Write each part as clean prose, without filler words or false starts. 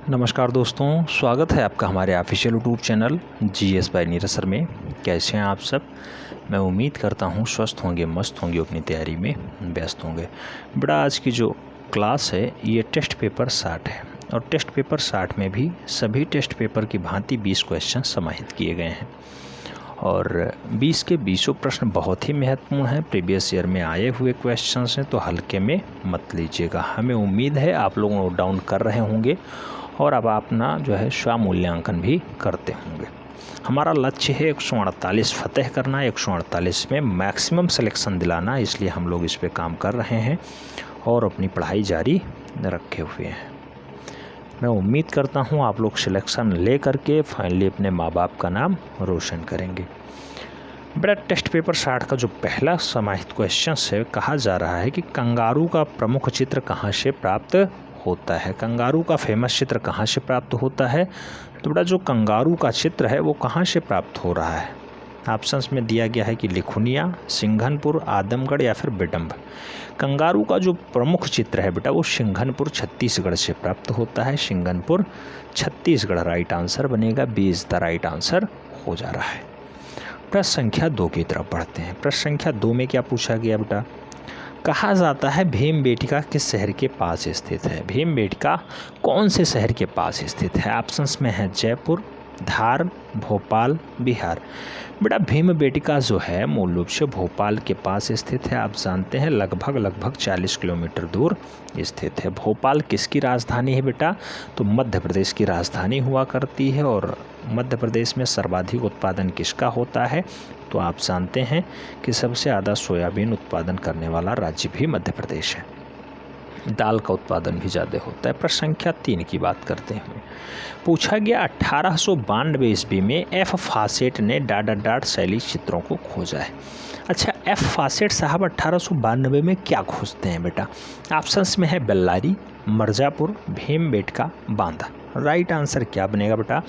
नमस्कार दोस्तों, स्वागत है आपका हमारे official YouTube channel GS bye Neeraj sir में। कैसे हैं आप सब? मैं उम्मीद करता हूं स्वस्थ होंगे, मस्त होंगे, अपनी तैयारी में व्यस्त होंगे। बड़ा आज की जो क्लास है ये टेस्ट पेपर 60 है और टेस्ट पेपर 60 में भी सभी टेस्ट पेपर की भांति 20 क्वेश्चन समाहित किए गए हैं और 20 के 20 प्रश्न बहुत ही महत्वपूर्ण हैं। प्रीवियस ईयर में आए हुए क्वेश्चन हैं, तो हल्के में मत लीजिएगा। हमें उम्मीद है आप लोग नोट डाउन कर रहे होंगे और अब अपना जो है स्वमूल्यांकन भी करते होंगे। हमारा लक्ष्य है 148 फतेह करना, 148 में मैक्सिमम सिलेक्शन दिलाना, इसलिए हम लोग इस पे काम कर रहे हैं और अपनी पढ़ाई जारी रखे हुए हैं। मैं उम्मीद करता हूँ आप लोग सिलेक्शन ले करके फाइनली अपने माँ बाप का नाम रोशन करेंगे। बड़ा टेस्ट पेपर 60 का जो पहला समाहित क्वेश्चन है, कहा जा रहा है कि कंगारू का प्रमुख चित्र कहाँ से प्राप्त होता है। कंगारू का फेमस चित्र कहाँ से प्राप्त होता है? तो बड़ा जो कंगारू का चित्र है वो कहाँ से प्राप्त हो रहा है? ऑप्शंस में दिया गया है कि लिखुनिया, सिंघनपुर, आदमगढ़ या फिर बिडम्ब। कंगारू का जो प्रमुख चित्र है बेटा वो सिंघनपुर छत्तीसगढ़ से प्राप्त होता है। सिंघनपुर छत्तीसगढ़ राइट आंसर बनेगा। B is the right answer हो जा रहा है। प्रश्न संख्या 2 की तरफ बढ़ते हैं। प्रश्न संख्या 2 में क्या पूछा गया बेटा? कहा जाता है भीमबेटका किस शहर के पास स्थित है। भीमबेटका कौन से शहर के पास स्थित है? ऑप्शंस में है जयपुर, धार, भोपाल, बिहार। बेटा भीमबेटका जो है मूल रूप से भोपाल के पास स्थित है। आप जानते हैं लगभग 40 किलोमीटर दूर स्थित है। भोपाल किसकी राजधानी है बेटा? तो मध्य प्रदेश की राजधानी हुआ करती है। और मध्य प्रदेश में सर्वाधिक उत्पादन किसका होता है? तो आप जानते हैं कि सबसे ज़्यादा सोयाबीन उत्पादन करने वाला राज्य भी मध्य प्रदेश है। दाल का उत्पादन भी ज़्यादा होता है। प्रश्न संख्या 3 की बात करते हैं। पूछा गया 1892 ईस्वी में एफ फासेट ने डाट शैली चित्रों को खोजा है। अच्छा, एफ फासेट साहब 1892 में क्या खोजते हैं बेटा? ऑप्शंस में है बेल्लारी, मिर्ज़ापुर, भीमबेटका, बांदा। राइट आंसर क्या बनेगा बेटा?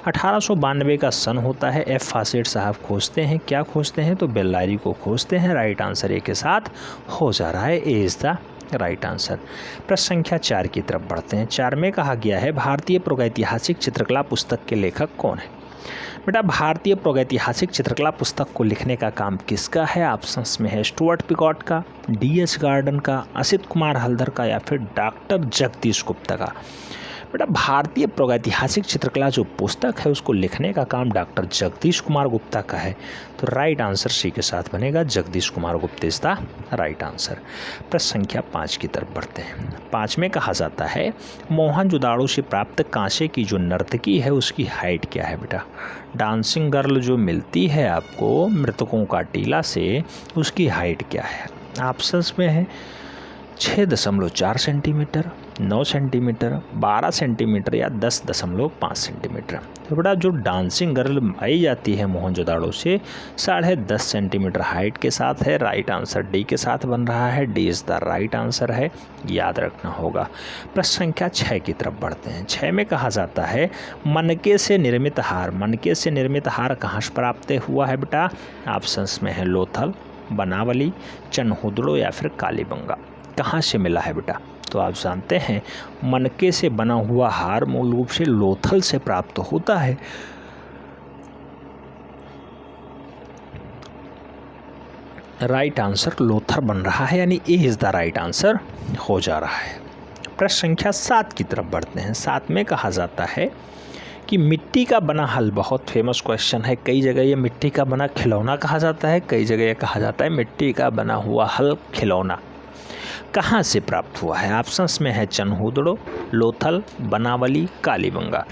1892 का सन होता है। एफ फासेट साहब खोजते हैं, क्या खोजते हैं? तो बेल्लारी को खोजते हैं। राइट आंसर ए के साथ हो जा रहा है। A is the right answer. प्रश्न संख्या 4 की तरफ बढ़ते हैं। 4 में कहा गया है भारतीय प्रागैतिहासिक चित्रकला पुस्तक के लेखक कौन है? बेटा भारतीय प्रागैतिहासिक चित्रकला पुस्तक को लिखने का काम किसका है? ऑप्शंस में है स्टुअर्ट पिकॉट का, डी.एच. गार्डन का, असित कुमार हल्दर का या फिर डॉक्टर जगदीश गुप्ता का। बेटा भारतीय प्रागैतिहासिक चित्रकला जो पुस्तक है उसको लिखने का काम डॉक्टर जगदीश कुमार गुप्ता का है। तो राइट आंसर सी के साथ बनेगा। Jagdish Kumar Gupta is the right answer. प्रश्न संख्या 5 की तरफ बढ़ते हैं। 5 में कहा जाता है मोहनजोदाड़ो से प्राप्त कांसे की जो नर्तकी है उसकी हाइट क्या है बेटा? डांसिंग गर्ल जो मिलती है आपको मृतकों का टीला से, उसकी हाइट क्या है? ऑप्शंस में है 6.4 सेंटीमीटर, 9 सेंटीमीटर, 12 सेंटीमीटर या 10.5 सेंटीमीटर। तो बेटा जो डांसिंग गर्ल आई जाती है मोहनजोदाड़ो से 10.5 सेंटीमीटर हाइट के साथ है। राइट आंसर डी के साथ बन रहा है। D is the right answer है, याद रखना होगा। प्रश्न संख्या 6 की तरफ बढ़ते हैं। 6 में कहा जाता है मनके से निर्मित हार। मनके से निर्मित हार कहाँ से प्राप्त हुआ है बेटा? ऑप्शंस में है लोथल, बनावली, चनहुदड़ो या फिर कालीबंगा। कहाँ से मिला है बेटा? तो आप जानते हैं मनके से बना हुआ हार मूल रूप से लोथल से प्राप्त होता है। राइट आंसर लोथल बन रहा है, यानी A is the right answer हो जा रहा है। प्रश्न संख्या 7 की तरफ बढ़ते हैं। 7 में कहा जाता है कि मिट्टी का बना हल, बहुत फेमस क्वेश्चन है। कई जगह ये मिट्टी का बना खिलौना कहा जाता है, कई जगह ये कहा जाता है मिट्टी का बना हुआ हल खिलौना। कहाँ से प्राप्त हुआ है? ऑप्शंस में है चनहुदड़ो, लोथल, बनावली, कालीबंगा।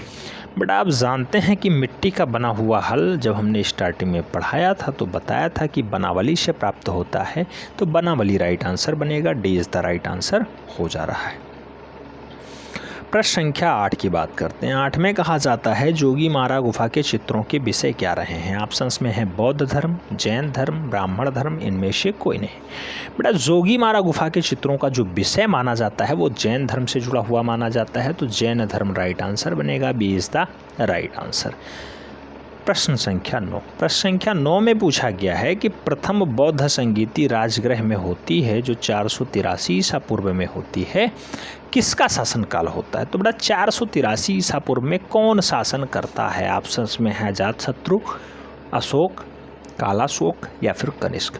बट आप जानते हैं कि मिट्टी का बना हुआ हल जब हमने स्टार्टिंग में पढ़ाया था तो बताया था कि बनावली से प्राप्त होता है। तो बनावली राइट आंसर बनेगा। D is the right answer हो जा रहा है। प्रश्न संख्या 8 की बात करते हैं। 8 में कहा जाता है जोगीमारा गुफा के चित्रों के विषय क्या रहे हैं? ऑप्शंस में है बौद्ध धर्म, जैन धर्म, ब्राह्मण धर्म, इनमें से कोई नहीं। बेटा जोगीमारा गुफा के चित्रों का जो विषय माना जाता है वो जैन धर्म से जुड़ा हुआ माना जाता है। तो जैन धर्म राइट आंसर बनेगा। B is the right answer. प्रश्न संख्या 9। प्रश्न संख्या 9 में पूछा गया है कि प्रथम बौद्ध संगीति राजगृह में होती है जो 483 ईसा पूर्व में होती है, किसका शासनकाल होता है? तो बेटा 483 ईसा पूर्व में कौन शासन करता है? ऑप्शंस में है अजातशत्रु, अशोक, कालाशोक या फिर कनिष्क।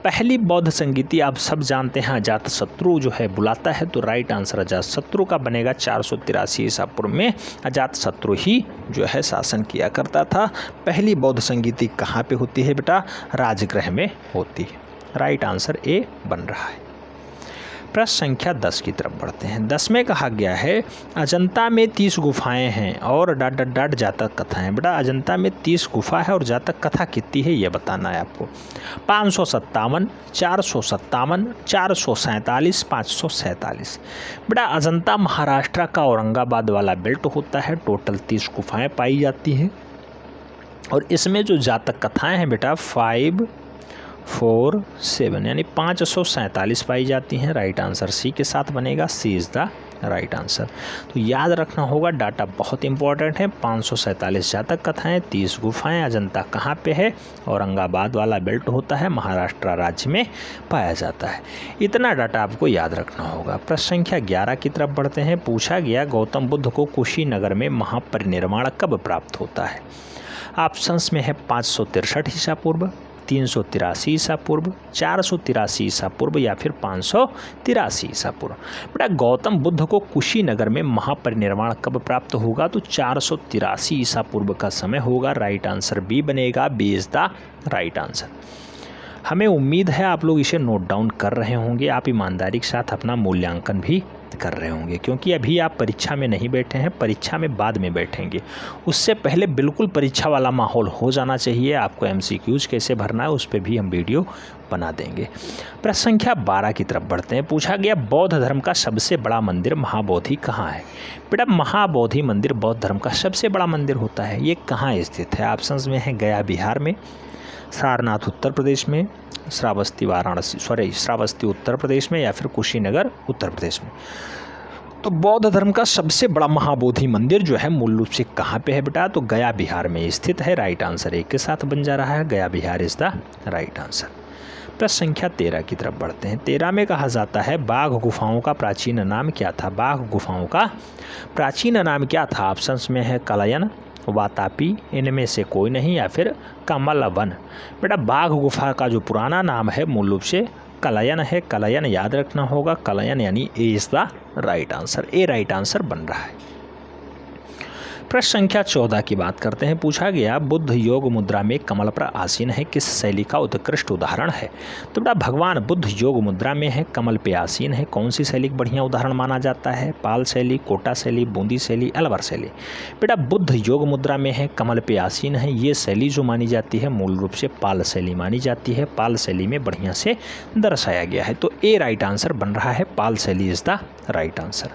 पहली बौद्ध संगीति आप सब जानते हैं अजातशत्रु जो है बुलाता है, तो राइट आंसर अजातशत्रु का बनेगा। 483 ईसा पूर्व में अजातशत्रु ही जो है शासन किया करता था। पहली बौद्ध संगीति कहाँ पे होती है बेटा? राजगृह में होती है। राइट आंसर ए बन रहा है। प्रश्न संख्या 10 की तरफ बढ़ते हैं। 10 में कहा गया है अजंता में 30 गुफाएं हैं और डॉट डॉट डॉट जातक कथाएं। बेटा अजंता में 30 गुफा है और जातक कथा कितनी है ये बताना है आपको। 557, 457, 447, 547। बेटा अजंता महाराष्ट्र का औरंगाबाद वाला बेल्ट होता है। टोटल 30 गुफाएं पाई जाती हैं और इसमें जो जातक कथाएं हैं बेटा 5, 4, 7 यानी 547 पाई जाती हैं। राइट आंसर सी के साथ बनेगा। सी इज़ द राइट आंसर। तो याद रखना होगा, डाटा बहुत इंपॉर्टेंट है। 547 जातक कथाएं, 30 गुफाएं। अजंता कहाँ पे है? औरंगाबाद वाला बेल्ट होता है, महाराष्ट्र राज्य में पाया जाता है। इतना डाटा आपको याद रखना होगा। प्रश्न संख्या 11 की तरफ बढ़ते हैं। पूछा गया गौतम बुद्ध को कुशीनगर में महापरिनिर्वाण कब प्राप्त होता है? ऑप्शंस में है 563 ईसा पूर्व, 383 ईसा पूर्व, 483 ईसा पूर्व या फिर 583 ईसा पूर्व। बेटा गौतम बुद्ध को कुशीनगर में महापरिनिर्वाण कब प्राप्त होगा? तो 483 ईसा पूर्व का समय होगा। राइट आंसर बी बनेगा। B is the right answer. हमें उम्मीद है आप लोग इसे नोट डाउन कर रहे होंगे। आप ईमानदारी के साथ अपना मूल्यांकन भी कर रहे होंगे, क्योंकि अभी आप परीक्षा में नहीं बैठे हैं, परीक्षा में बाद में बैठेंगे। उससे पहले बिल्कुल परीक्षा वाला माहौल हो जाना चाहिए। आपको MCQs कैसे भरना है उस पर भी हम वीडियो बना देंगे। प्रश्न संख्या 12 की तरफ बढ़ते हैं। पूछा गया बौद्ध धर्म का सबसे बड़ा मंदिर महाबोधि कहाँ है? बेटा महाबोधि मंदिर बौद्ध धर्म का सबसे बड़ा मंदिर होता है। ये कहाँ स्थित है? ऑप्शंस में है गया बिहार में, सारनाथ उत्तर प्रदेश में, श्रावस्ती उत्तर प्रदेश में या फिर कुशीनगर उत्तर प्रदेश में। तो बौद्ध धर्म का सबसे बड़ा महाबोधि मंदिर जो है मूल रूप से कहाँ पे है बेटा? तो गया बिहार में स्थित है। राइट आंसर एक के साथ बन जा रहा है। गया Bihar is the right answer. प्रश्न संख्या 13 की तरफ बढ़ते हैं। 13 में कहा जाता है बाघ गुफाओं का प्राचीन नाम क्या था? बाघ गुफाओं का प्राचीन नाम क्या था? ऑप्शंस में है कलयन, वातापी, इनमें से कोई नहीं या फिर कमलवन। बेटा बाघ गुफा का जो पुराना नाम है मूल रूप से कलयन है। कलयन याद रखना होगा। कलयन यानी A is the right answer. A right answer बन रहा है। प्रश्न संख्या 14 की बात करते हैं। पूछा गया बुद्ध योग मुद्रा में कमल पर आसीन है, किस शैली का उत्कृष्ट उदाहरण है? तो बेटा भगवान बुद्ध योग मुद्रा में है, कमल पे आसीन है। कौन सी शैली का बढ़िया उदाहरण माना जाता है? पाल शैली, कोटा शैली, बूंदी शैली, अलवर शैली। बेटा बुद्ध योग मुद्रा में है, कमल पे आसीन है। ये शैली जो मानी जाती है मूल रूप से पाल शैली मानी जाती है। पाल शैली में बढ़िया से दर्शाया गया है। तो ए राइट आंसर बन रहा है। पाल शैली इज द राइट आंसर।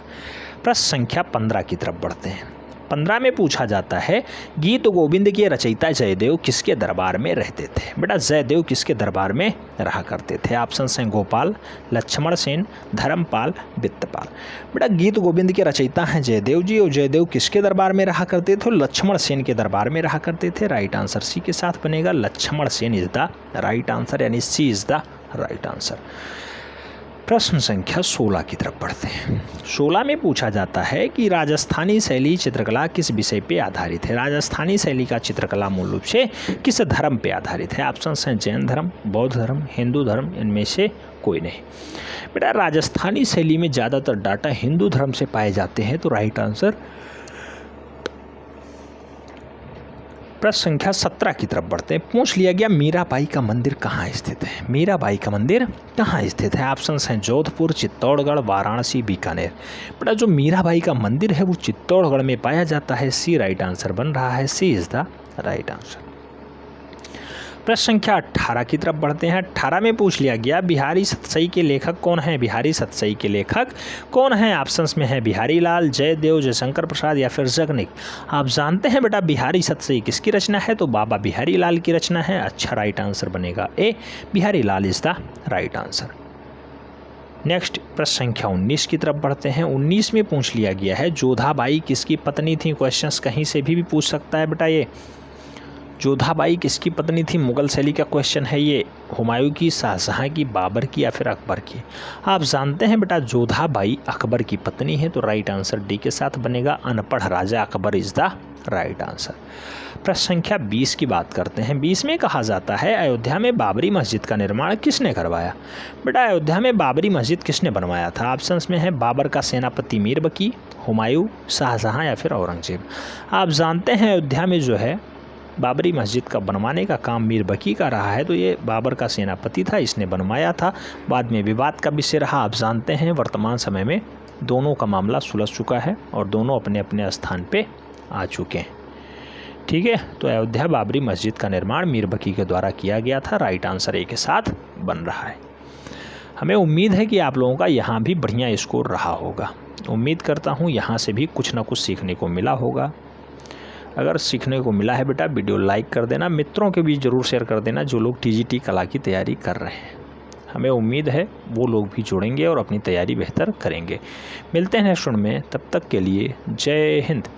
प्रश्न संख्या 15 की तरफ बढ़ते हैं। 15 में पूछा जाता है गीत गोविंद के रचयिता जयदेव किसके दरबार में रहते थे? बेटा जयदेव किसके दरबार में रहा करते थे? ऑप्शन हैं गोपाल, लक्ष्मण सेन, धर्मपाल, वित्तपाल। बेटा गीत गोविंद के रचयिता हैं जयदेव जी और जयदेव किसके दरबार में रहा करते थे? लक्ष्मण सेन के दरबार में रहा करते थे। राइट आंसर सी के साथ बनेगा। Lakshman Sen is the right answer यानी C is the right answer. प्रश्न संख्या 16 की तरफ बढ़ते हैं। 16 में पूछा जाता है कि राजस्थानी शैली चित्रकला किस विषय पे आधारित है? राजस्थानी शैली का चित्रकला मूल रूप से किस धर्म पे आधारित है? ऑप्शन हैं जैन धर्म, बौद्ध धर्म, हिंदू धर्म, इनमें से कोई नहीं। बेटा राजस्थानी शैली में ज़्यादातर डाटा हिंदू धर्म से पाए जाते हैं। तो राइट आंसर प्रश्न संख्या 17 की तरफ बढ़ते हैं। पूछ लिया गया मीराबाई का मंदिर कहाँ स्थित है? मीराबाई का मंदिर कहाँ स्थित है? ऑप्शंस हैं जोधपुर, चित्तौड़गढ़, वाराणसी, बीकानेर। बेटा जो मीराबाई का मंदिर है वो चित्तौड़गढ़ में पाया जाता है। सी राइट आंसर बन रहा है। सी इज द राइट आंसर। प्रश्न संख्या 18 की तरफ बढ़ते हैं। 18 में पूछ लिया गया बिहारी सतसई के लेखक कौन हैं? बिहारी सतसई के लेखक कौन हैं? ऑप्शंस में है बिहारी लाल, जयदेव, जयशंकर प्रसाद या फिर जगनिक। आप जानते हैं बेटा बिहारी सतसई किसकी रचना है? तो बाबा बिहारी लाल की रचना है। अच्छा राइट आंसर बनेगा A, Bihari Lal is the right answer. Next प्रश्न संख्या 19 की तरफ बढ़ते हैं। 19 में पूछ लिया गया है जोधाबाई किसकी पत्नी थी? क्वेश्चंस कहीं से भी पूछ सकता है बेटा। ये जोधाबाई किसकी पत्नी थी? मुगल शैली का क्वेश्चन है ये। हुमायूं की, शाहजहां की, बाबर की या फिर अकबर की? आप जानते हैं बेटा जोधाबाई अकबर की पत्नी है, तो राइट आंसर डी के साथ बनेगा, अनपढ़ राजा Akbar is the right answer. प्रश्न संख्या 20 की बात करते हैं। 20 में कहा जाता है अयोध्या में बाबरी मस्जिद का निर्माण किसने करवाया? बेटा अयोध्या में बाबरी मस्जिद किसने बनवाया था? ऑप्शंस में है बाबर का सेनापति मीरबकी, हुमायूं, शाहजहां या फिर औरंगजेब। आप जानते हैं अयोध्या में जो है बाबरी मस्जिद का बनवाने का काम मीरबकी का रहा है, तो ये बाबर का सेनापति था, इसने बनवाया था। बाद में विवाद का विषय रहा। आप जानते हैं वर्तमान समय में दोनों का मामला सुलझ चुका है और दोनों अपने अपने स्थान पे आ चुके हैं। ठीक है, तो अयोध्या बाबरी मस्जिद का निर्माण मीरबकी के द्वारा किया गया था। राइट आंसर ए के साथ बन रहा है। हमें उम्मीद है कि आप लोगों का यहाँ भी बढ़िया स्कोर रहा होगा। उम्मीद करता हूँ यहाँ से भी कुछ ना कुछ सीखने को मिला होगा। अगर सीखने को मिला है बेटा वीडियो लाइक कर देना, मित्रों के बीच ज़रूर शेयर कर देना जो लोग टीजीटी कला की तैयारी कर रहे हैं। हमें उम्मीद है वो लोग भी जुड़ेंगे और अपनी तैयारी बेहतर करेंगे। मिलते हैं नेक्स्ट में, तब तक के लिए जय हिंद।